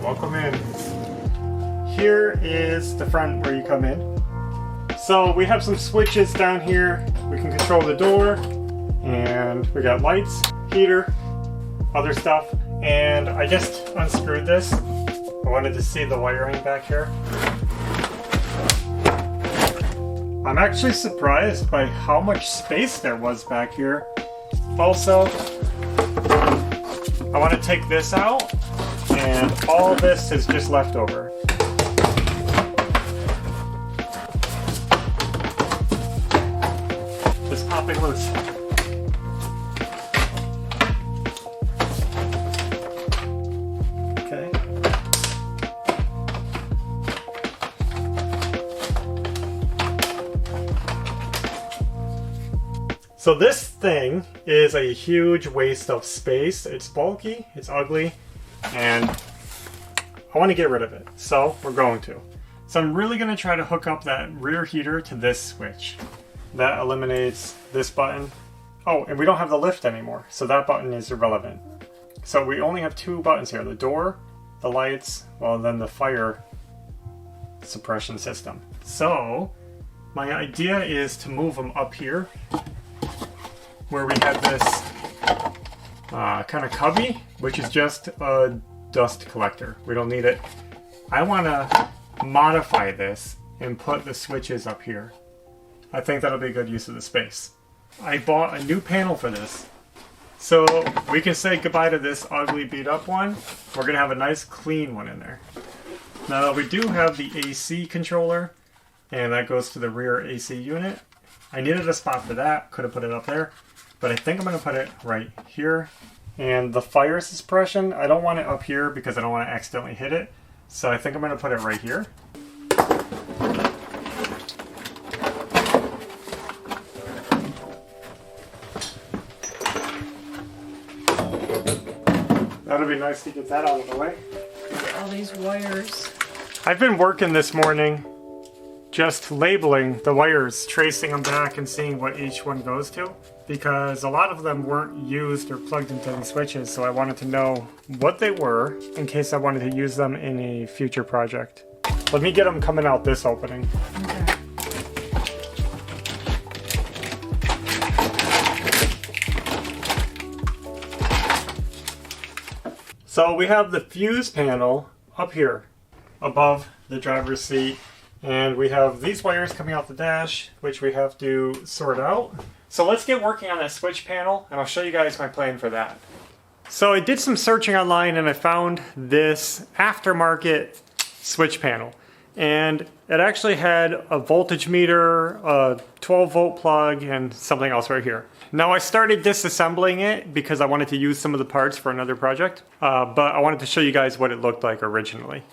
Welcome in. Here is the front where you come in. So we have some switches down here. We can control the door, and we got lights, heater, other stuff. And I just unscrewed this. I wanted to see the wiring back here. I'm actually surprised by how much space there was back here. Also, I want to take this out, and all this is just leftover. Just popping loose. Okay. So this thing is a huge waste of space. It's bulky, it's ugly, and I want to get rid of it. So we're going to. So I'm really going to try to hook up that rear heater to this switch. That eliminates this button. Oh, and we don't have the lift anymore, so that button is irrelevant. So we only have two buttons here, the door, the lights, well, then the fire suppression system. So my idea is to move them up here, where we have this kind of cubby, which is just a dust collector. We don't need it. I want to modify this and put the switches up here. I think that'll be a good use of the space. I bought a new panel for this. So we can say goodbye to this ugly beat up one. We're going to have a nice clean one in there. Now we do have the AC controller, and that goes to the rear AC unit. I needed a spot for that, could have put it up there, but I think I'm going to put it right here. And the fire suppression, I don't want it up here because I don't want to accidentally hit it. So I think I'm going to put it right here. That'll be nice to get that out of the way. All these wires. I've been working this morning just labeling the wires, tracing them back and seeing what each one goes to, because a lot of them weren't used or plugged into any switches, so I wanted to know what they were in case I wanted to use them in a future project. Let me get them coming out this opening. Okay. So we have the fuse panel up here above the driver's seat, and we have these wires coming out the dash, which we have to sort out. So let's get working on that switch panel, and I'll show you guys my plan for that. So I did some searching online, and I found this aftermarket switch panel. And it actually had a voltage meter, a 12-volt plug, and something else right here. Now I started disassembling it because I wanted to use some of the parts for another project, but I wanted to show you guys what it looked like originally.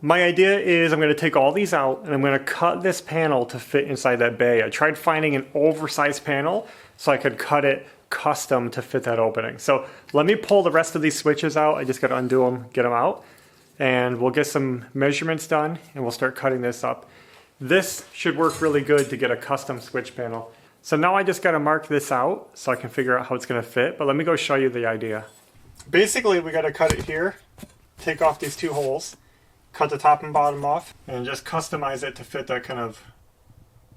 My idea is I'm going to take all these out and I'm going to cut this panel to fit inside that bay. I tried finding an oversized panel so I could cut it custom to fit that opening. So let me pull the rest of these switches out. I just got to undo them, get them out, and we'll get some measurements done and we'll start cutting this up. This should work really good to get a custom switch panel. So now I just got to mark this out so I can figure out how it's going to fit, but let me go show you the idea. Basically, we got to cut it here, take off these two holes, cut the top and bottom off, and just customize it to fit that kind of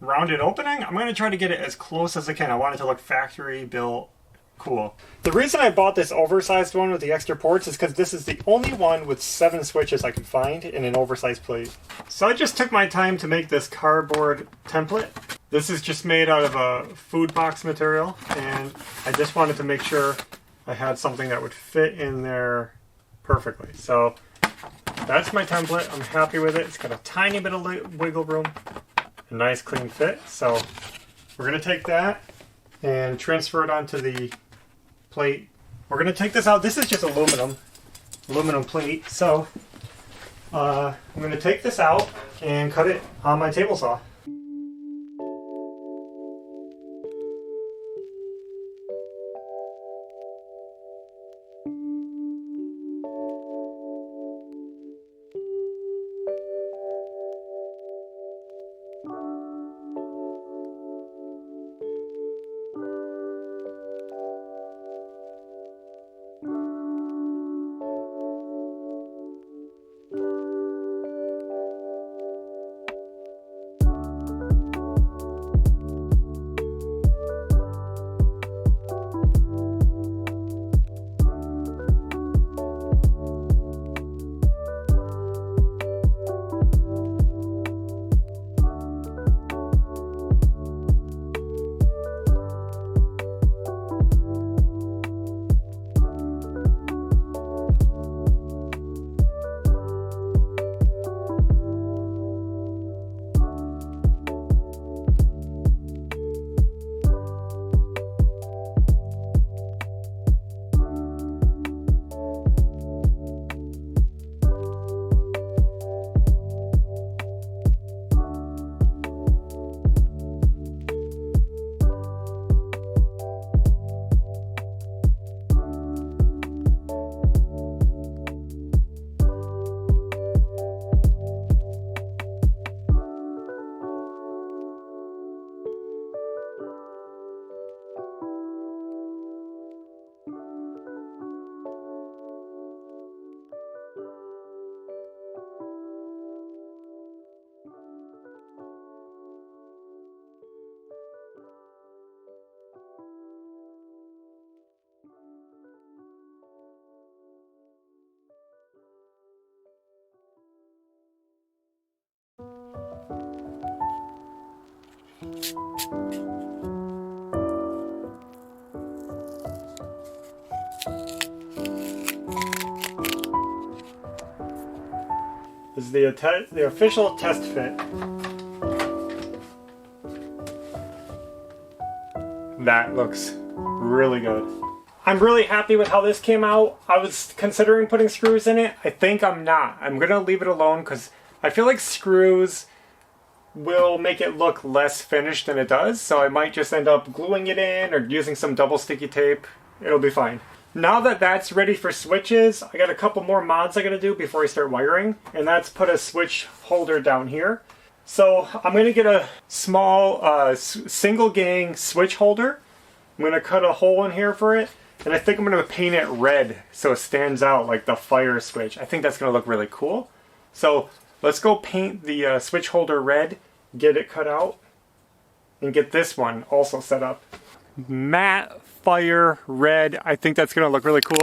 rounded opening. I'm going to try to get it as close as I can. I want it to look factory built cool. The reason I bought this oversized one with the extra ports is because this is the only one with 7 switches I could find in an oversized plate. So I just took my time to make this cardboard template. This is just made out of a food box material, and I just wanted to make sure I had something that would fit in there perfectly. So that's my template. I'm happy with it. It's got a tiny bit of wiggle room, a nice clean fit. So we're going to take that and transfer it onto the plate. We're going to take this out. This is just aluminum plate. So I'm going to take this out and cut it on my table saw. is the official test fit. That looks really good. I'm really happy with how this came out. I was considering putting screws in it. I think I'm not. I'm gonna leave it alone because I feel like screws will make it look less finished than it does. So I might just end up gluing it in or using some double sticky tape. It'll be fine. Now that that's ready for switches, I got a couple more mods I gotta do before I start wiring. And that's put a switch holder down here. So I'm gonna get a small single gang switch holder. I'm gonna cut a hole in here for it. And I think I'm going to paint it red so it stands out like the fire switch. I think that's going to look really cool. So let's go paint the switch holder red, get it cut out, and get this one also set up. Matte fire red. I think that's going to look really cool.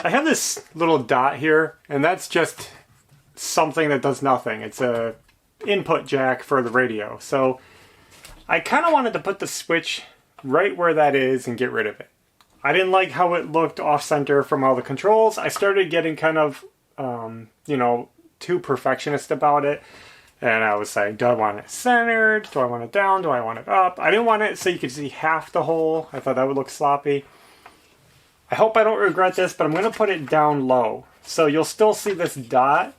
I have this little dot here, and that's just something that does nothing. It's a input jack for the radio. So I kind of wanted to put the switch right where that is and get rid of it. I didn't like how it looked off-center from all the controls. I started getting kind of, you know, too perfectionist about it. And I was saying, do I want it centered? Do I want it down? Do I want it up? I didn't want it so you could see half the hole. I thought that would look sloppy. I hope I don't regret this, but I'm going to put it down low. So you'll still see this dot,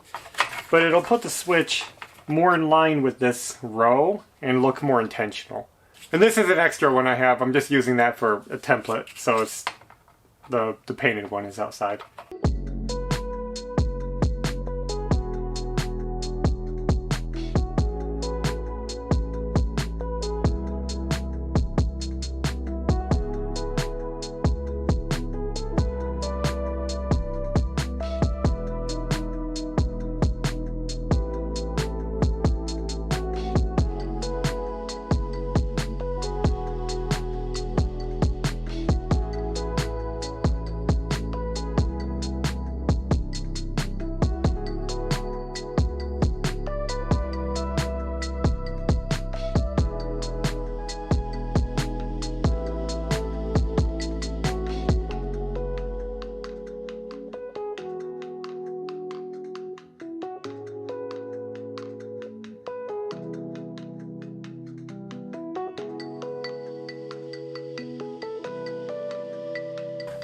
but it'll put the switch more in line with this row and look more intentional. And this is an extra one I have. I'm just using that for a template, so it's the painted one is outside.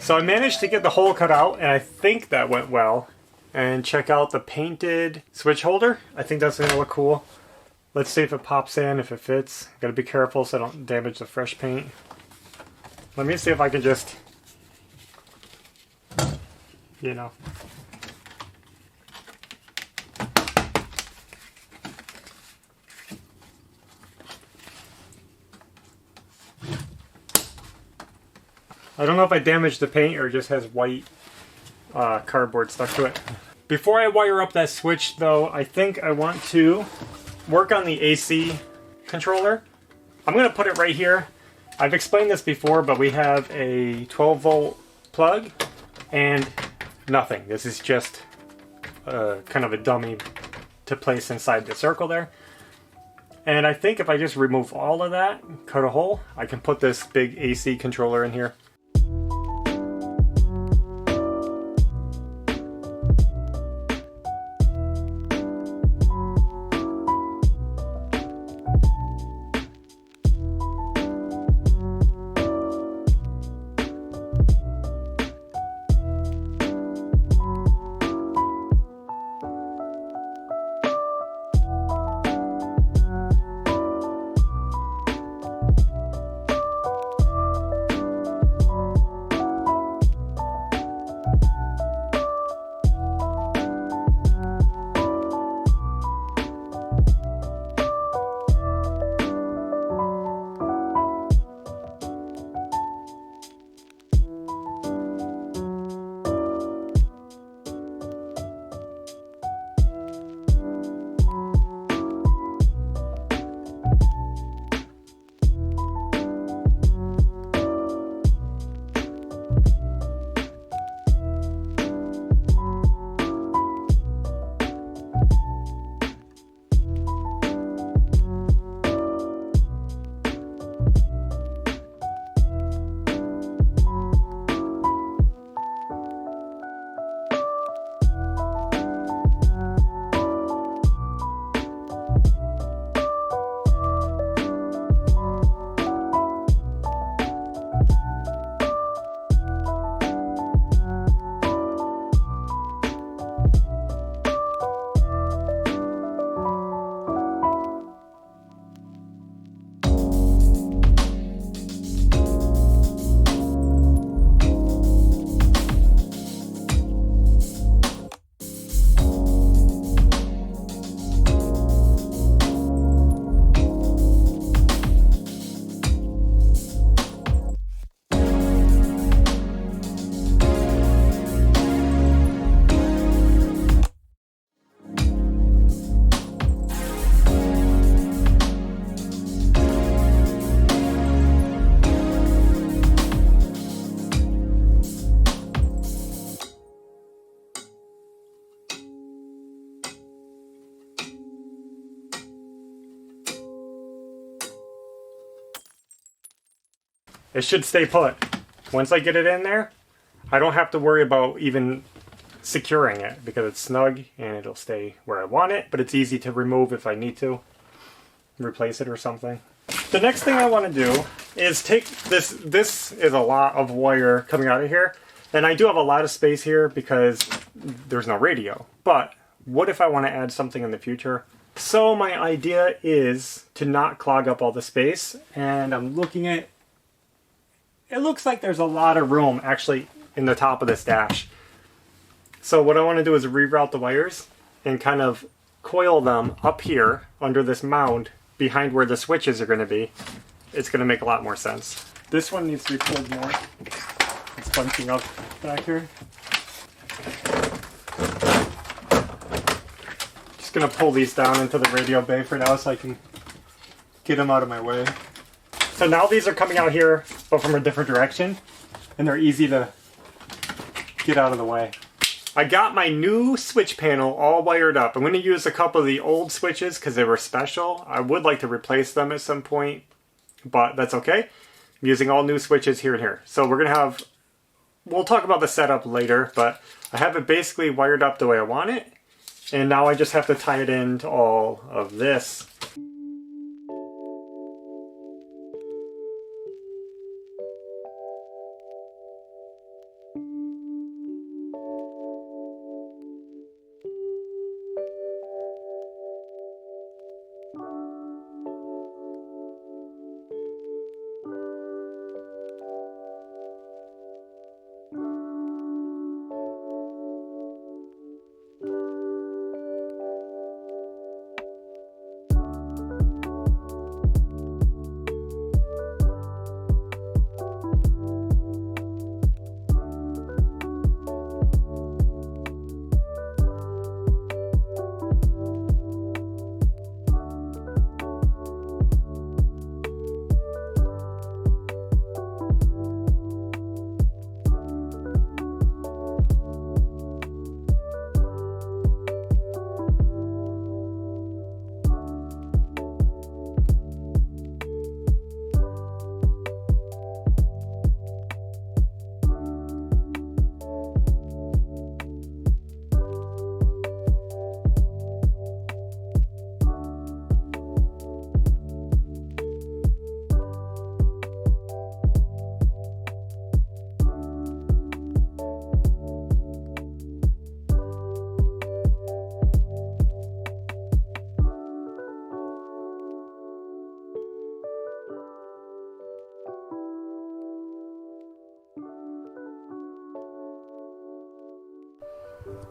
So I managed to get the hole cut out, and I think that went well. And check out the painted switch holder. I think that's going to look cool. Let's see if it pops in, if it fits. Gotta be careful so I don't damage the fresh paint. Let me see if I can just, you know. I don't know if I damaged the paint or it just has white cardboard stuck to it. Before I wire up that switch though, I think I want to work on the AC controller. I'm going to put it right here. I've explained this before, but we have a 12 volt plug and nothing. This is just kind of a dummy to place inside the circle there. And I think if I just remove all of that, cut a hole, I can put this big AC controller in here. it should stay put. Once I get it in there, I don't have to worry about even securing it because it's snug and it'll stay where I want it, but it's easy to remove if I need to replace it or something. The next thing I want to do is take this. This is a lot of wire coming out of here, and I do have a lot of space here because there's no radio. But what if I want to add something in the future? So my idea is to not clog up all the space, and I'm looking at, it looks like there's a lot of room actually in the top of this dash. So what I want to do is reroute the wires and kind of coil them up here under this mound behind where the switches are going to be. It's going to make a lot more sense. This one needs to be pulled more. It's bunching up back here. Just going to pull these down into the radio bay for now so I can get them out of my way. So now these are coming out here, but from a different direction, and they're easy to get out of the way. I got my new switch panel all wired up. I'm going to use a couple of the old switches because they were special. I would like to replace them at some point, but that's okay. I'm using all new switches here and here. So we're going to have, we'll talk about the setup later, but I have it basically wired up the way I want it. And now I just have to tie it into all of this.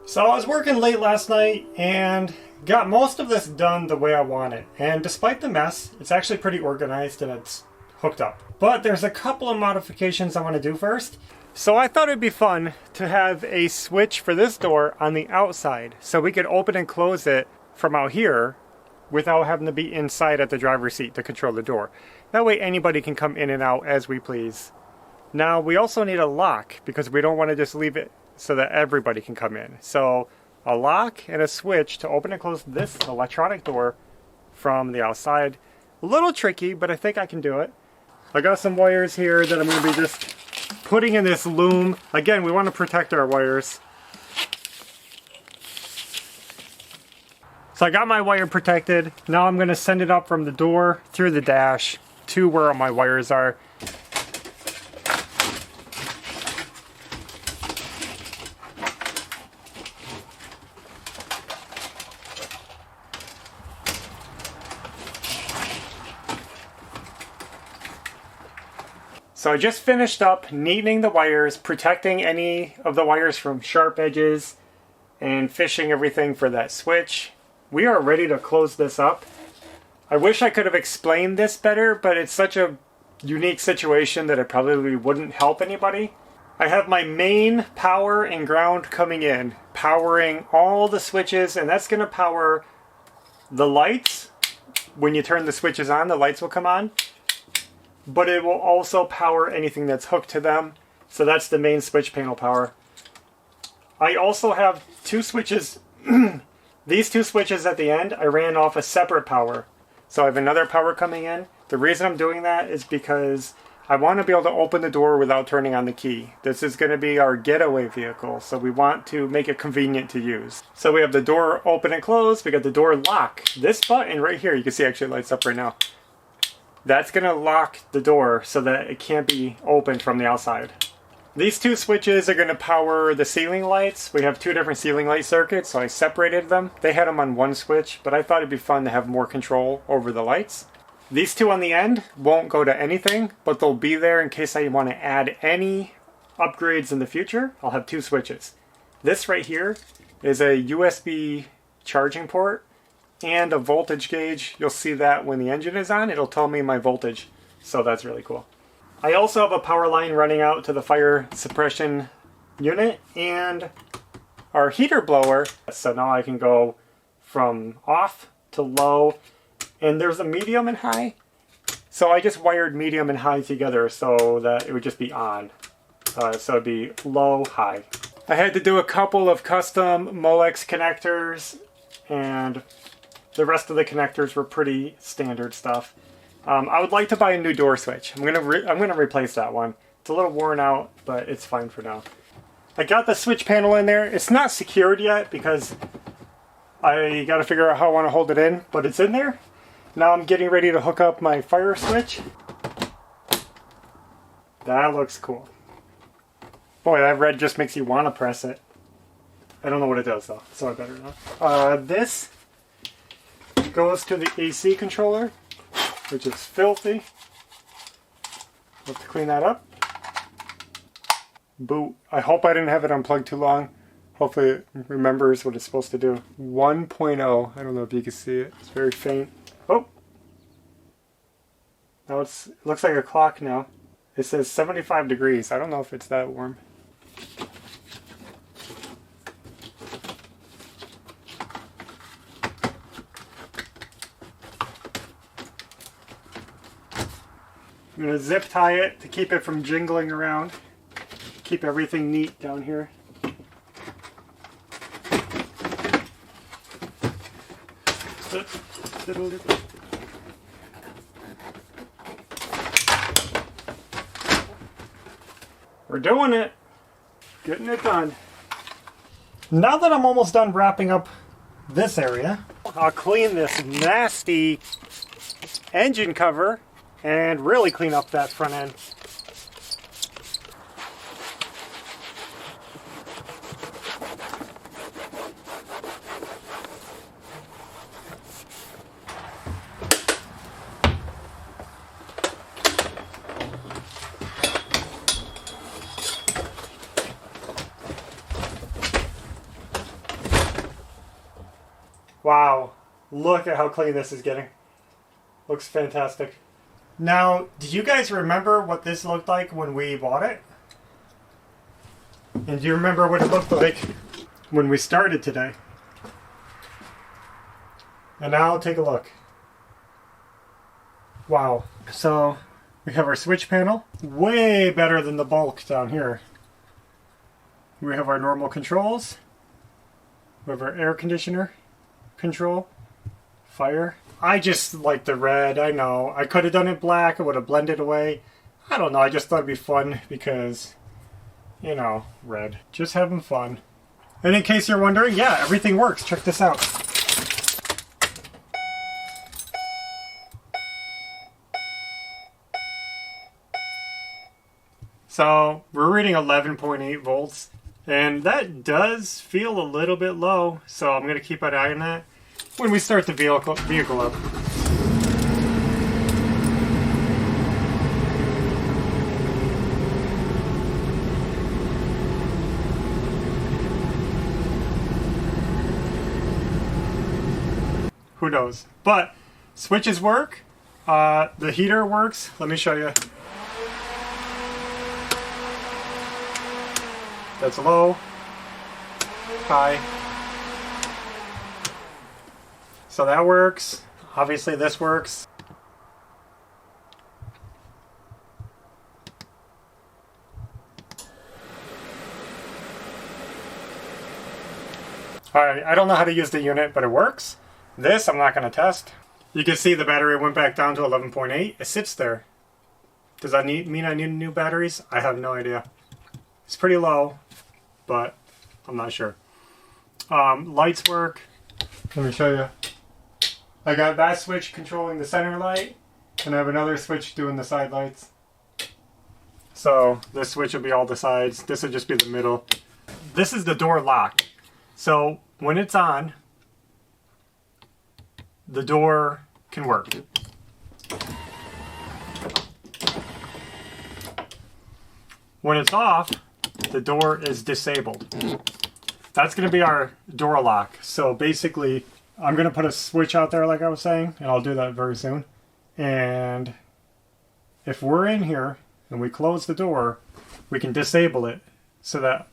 So I was working late last night and got most of this done the way I want it. And despite the mess, it's actually pretty organized and it's hooked up. But there's a couple of modifications I want to do first. So I thought it'd be fun to have a switch for this door on the outside so we could open and close it from out here without having to be inside at the driver's seat to control the door. That way anybody can come in and out as we please. Now we also need a lock because we don't want to just leave it so that everybody can come in. So a lock and a switch to open and close this electronic door from the outside. A little tricky, but I think I can do it. I got some wires here that I'm going to be just putting in this loom. Again, we want to protect our wires. So I got my wire protected. Now I'm going to send it up from the door through the dash to where my wires are. So I just finished up neatening the wires, protecting any of the wires from sharp edges, and fishing everything for that switch. We are ready to close this up. I wish I could have explained this better, but it's such a unique situation that it probably wouldn't help anybody. I have my main power and ground coming in, powering all the switches, and that's going to power the lights. When you turn the switches on, the lights will come on. But it will also power anything that's hooked to them. So that's the main switch panel power. I also have two switches. These two switches at the end, I ran off a separate power. So I have another power coming in. The reason I'm doing that is because I want to be able to open the door without turning on the key. This is going to be our getaway vehicle, so we want to make it convenient to use. So we have the door open and close, we got the door lock. This button right here, you can see actually lights up right now. That's going to lock the door so that it can't be opened from the outside. These two switches are going to power the ceiling lights. We have two different ceiling light circuits, so I separated them. They had them on one switch, but I thought it'd be fun to have more control over the lights. These two on the end won't go to anything, but they'll be there in case I want to add any upgrades in the future. I'll have two switches. This right here is a USB charging port and a voltage gauge. You'll see that when the engine is on, it'll tell me my voltage. So that's really cool. I also have a power line running out to the fire suppression unit and our heater blower. So now I can go from off to low. And there's a medium and high. So I just wired medium and high together so that it would just be on. So it'd be low, high. I had to do a couple of custom Molex connectors, and the rest of the connectors were pretty standard stuff. I would like to buy a new door switch. I'm gonna replace that one. It's a little worn out, but it's fine for now. I got the switch panel in there. It's not secured yet because I got to figure out how I want to hold it in, but it's in there. Now I'm getting ready to hook up my fire switch. That looks cool. Boy, that red just makes you want to press it. I don't know what it does though, so I better not. This goes to the AC controller, which is filthy. We'll have to clean that up. Boot. I hope I didn't have it unplugged too long. Hopefully it remembers what it's supposed to do. 1.0. I don't know if you can see it. It's very faint. Oh! Now it looks like a clock now. It says 75 degrees. I don't know if it's that warm. I'm going to zip tie it to keep it from jingling around. Keep everything neat down here. We're doing it. Getting it done. Now that I'm almost done wrapping up this area, I'll clean this nasty engine cover and really clean up that front end. Wow, look at how clean this is getting. Looks fantastic. Now, do you guys remember what this looked like when we bought it? And do you remember what it looked like when we started today? And now take a look. Wow. So, we have our switch panel. Way better than the bulk down here. We have our normal controls. We have our air conditioner control, fire. I just like the red. I know I could have done it black. It would have blended away. I don't know. I just thought it'd be fun because, you know, red. Just having fun. And in case you're wondering, yeah, everything works. Check this out. So we're reading 11.8 volts. And that does feel a little bit low, so I'm going to keep an eye on that when we start the vehicle up. Who knows? But switches work. The heater works. Let me show you. That's low, high. So that works. Obviously this works. Alright, I don't know how to use the unit, but it works. This I'm not going to test. You can see the battery went back down to 11.8. It sits there. Does that mean I need new batteries? I have no idea. It's pretty low, but I'm not sure. Lights work. Let me show you. I got that switch controlling the center light, and I have another switch doing the side lights. So this switch will be all the sides. This will just be the middle. This is the door lock. So when it's on, the door can work. When it's off, the door is disabled. That's going to be our door lock. So basically, I'm going to put a switch out there like I was saying, and I'll do that very soon. And if we're in here and we close the door, we can disable it so that,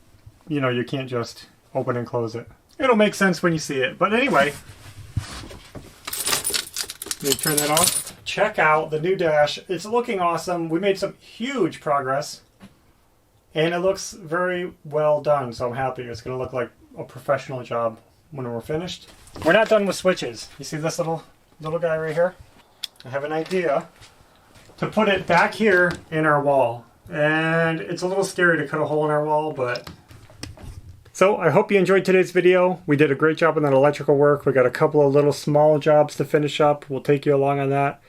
you know, you can't just open and close it. It'll make sense when you see it. But anyway, let me turn that off. Check out the new dash. It's looking awesome. We made some huge progress. And it looks very well done, so I'm happy. It's going to look like a professional job when we're finished. We're not done with switches. You see this little guy right here? I have an idea to put it back here in our wall. And it's a little scary to cut a hole in our wall, but... So I hope you enjoyed today's video. We did a great job on that electrical work. We got a couple of little small jobs to finish up. We'll take you along on that.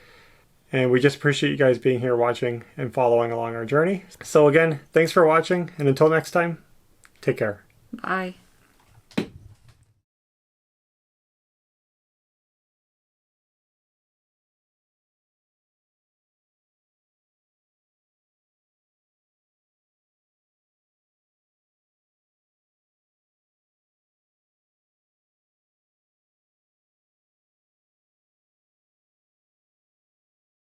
And we just appreciate you guys being here watching and following along our journey. So again, thanks for watching, and until next time, take care. Bye.